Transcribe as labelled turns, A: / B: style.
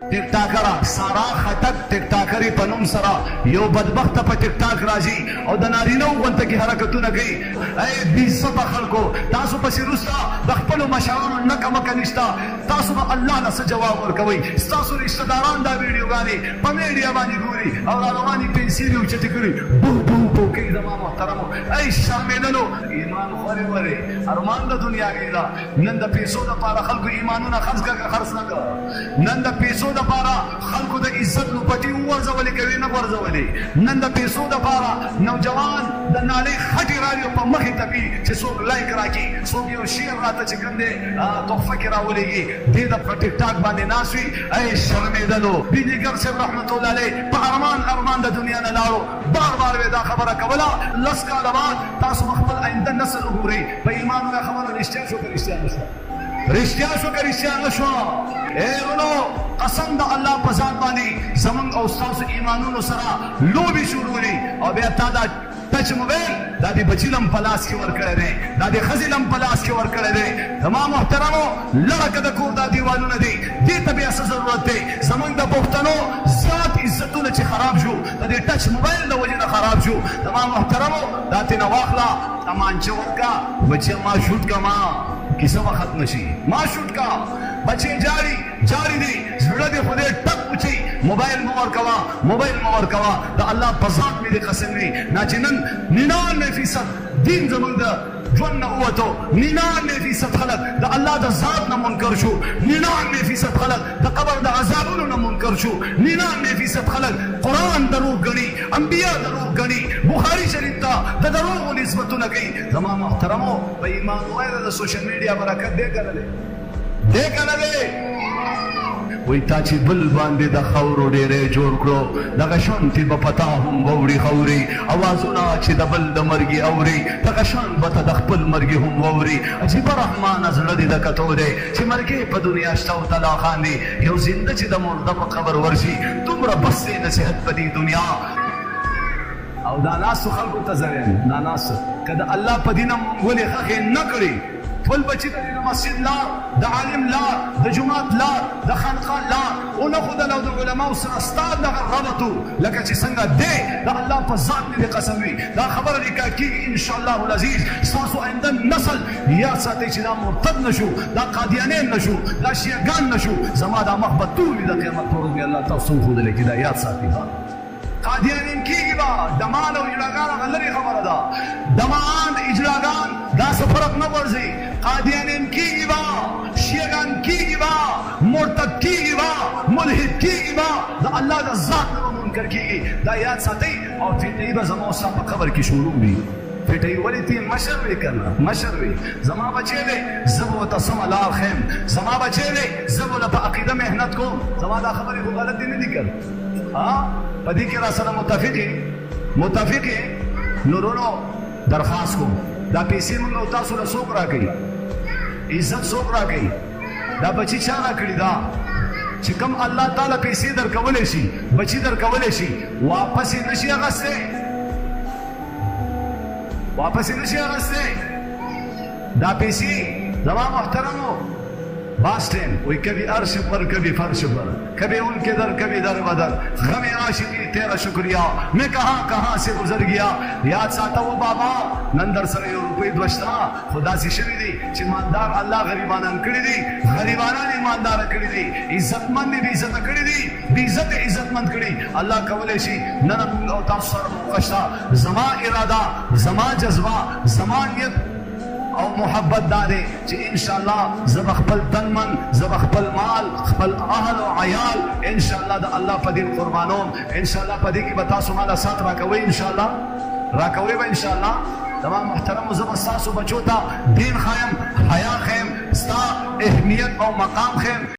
A: ټیک ټاکره سارا خټک ټیک ټاکرې په نوم سره یو بدبخته په ټیک ټاک راځي او د نارینه غونته کې حرکتونه کوي. ای بې عزته خلکو، تاسو پسې وروسته د خپلو مشرانو نکه مکه نشته، تاسو به الله نه څه جواب ورکوئ؟ ستاسو رشته داران دا ویډیوګانې په میډیا باندې ګوري او را روانې پنسلې اوچتې کړي بو بو بو کوي. زما محترمو، ای شرمېدلو، ایمان خورې ورې ارمان د دنیا کې ده. نن د پیسو دپاره خلکو ایمانونه خرڅ کړه که خرڅ نه کړه؟ نن د پیسو دپاره خلکو د عزت نوپټي وغورځولې کوي نه غورځولې. نن د پیسو دپاره نوجوان د نالۍ خټې راوړي په مخې تپي چې څوک لایک راکړي، څوک یو شعر راته چې کوم دی تحفه کې راولېږي، دې د په ټیک ټاک باندې ناست وي. ای شرمېدلو، بېدیګر صاحب رحمت الله علیه په ارمان د دنیا نه لاړو. بار یې دا خبره کوله، لس کاله بعد تاسو به خپل آینده نسل وګورئ. په ایمان وایه خبره رښتیا شو که رښتیا نه شوه؟ رښتیا شو که رښتیا نه شوه؟ ای ورونو، قسم د الله په ذات باندې زمونږ او ستاسو ایمانونو سره لوبې شروع دي او بیا تا دا ټچ موبایل دا د بچي لم په لاس کې ورکړی دی، دا د ښځې لم په لاس کې ورکړی دی. زما محترمو، لږه که د کور دا دیوالونه دي، دې ته بیا څه ضرورت دی؟ زمونږ د پښتنو زیات عزتونه چې خراب شو د دې ټچ موبایل د وجې نه خراب شو. زما محترمو، دا ترېنه واخله، تمانچه ورکړه، بچیه ما شوټ که ما کیسه به ختمه شي. ما شوټ کا، بچې جاری دي، زړه دې خدای ټک وچي. موبایل مه ورکوه، موبایل مه ورکوه. د الله په ذات مې دې قسم وي، نه چې نن 99% دین زموږ د ژوند نه ووتو، 99% خلک د الله د ذات نه منکر شو، 99% خلک د قبر د عذابونو نه منکر شو، 99% خلک قرآن دروغ ګڼي، انبیا دروغ ګڼي، بخاري شریف ته د دروغو نسبتونه کوي. زما محترمو، په ایمان وایه د سوشل میډیا برکت دی که نه دی؟ دی که نه دی؟ وی تا چې بل باندې د خاورو ډېری جوړ کړو، دغه شانتې به په تا هم واوري خوري، اوازونه چې د بل د مرګي اوري، دغه شان به ته د خپل مرګي هم واوري. عجیبه رحمانه زړه دې د کتو دی چې مرګې په دنیا شته او تلا خاندي، یو زنده چې د مرده په قبر ورشي. دومره بس دی نصیحت په دې دنیا. او دا ناستو خلکو ته زه وایم، دا ناستو که د الله په دینه ولې خښې نه کړي، ټول بچي ته د مسجد لار، د عالم لار، د جومات لار، د خانقاه لار ونښودل او د علماو سره ستا دغه ربط لکه چې څنګه دی د الله په ذات مې دې قسم وي دا خبره نکاح کېږي انشاءالله العزیز. ستاسو آینده نسل یاد ساتئ چې دا مرتد نه شو، دا قادیانین نه شو، دا شیعګان نه شو. زما دا مخ به تور وي د قیامت په ورځ مې الله تاسو وښودلی چې دا یاد ساتئ. قادیانین کېږي به، دمان او اجراګان هغه لرې خبره ده. دمان اجراګان دا څه فرق نه غورځي. قادیانین کېږي به، شیعګان کېږي به، مرتد کېږي به، ملحد کېږي به، د الله د ذات نه به منکر کېږي. دا یاد ساتئ. او فټۍ به زما ستا په قبر کې شروع وي. فټۍ ولې تی مشر وی که نه؟ مشر وی. زما بچی دی، زه به ورته سمه لار ښیم. زما بچی دی، زه به ورله په عقیده محنت کوم. زما دا خبرې خو غلطې نه دي که نه؟ په دې کې را سره متفق یې؟ نو ورونو درخواست کوم، دا پیسې موږ او تاسو له څوک راکوي؟ عزت څوک راکوي؟ دا بچي چا راکړي؟ دا چې کوم الله تعالی پیسې درکولی شي، بچي درکولی شي، واپس یې نشي اخیستی، واپس یې نشي اخیستی. دا پیسې زما محترمو باسٹین وہی کبھی عرش پر کبھی فرش پر، کبھی ان کے در کبھی در بدر، غم عاشقی تیرا شکریہ میں کہاں سے گزر گیا. یاد ساتا وہ بابا نن در سره یو روپۍ دوشته خو داسې شوي دي چې مالدار الله غریبانان کړي دي، غریبانان یې مالداره کړي دي، عزتمند یې بېعزته کړي دي، بېعزت یې عزتمند کړي. الله کولی شي نن موږ او تاسو سره موقع شته. زما اراده، زما جذبه، زما نیت او محبت دا دی چې انشاءالله زه به خپل تن من، زه به خپل مال، خپل اهل او عیال انشاءالله د الله په دین قربانوم. انشاءالله په دې کې به تاسو ماله سات راکوئ، انشاءالله راکوئ به انشاءالله. زما محترمو، زه به ستاسو بچو ته دین ښیم، حیا ښیم، ستا اهمیت او مقام ښیم.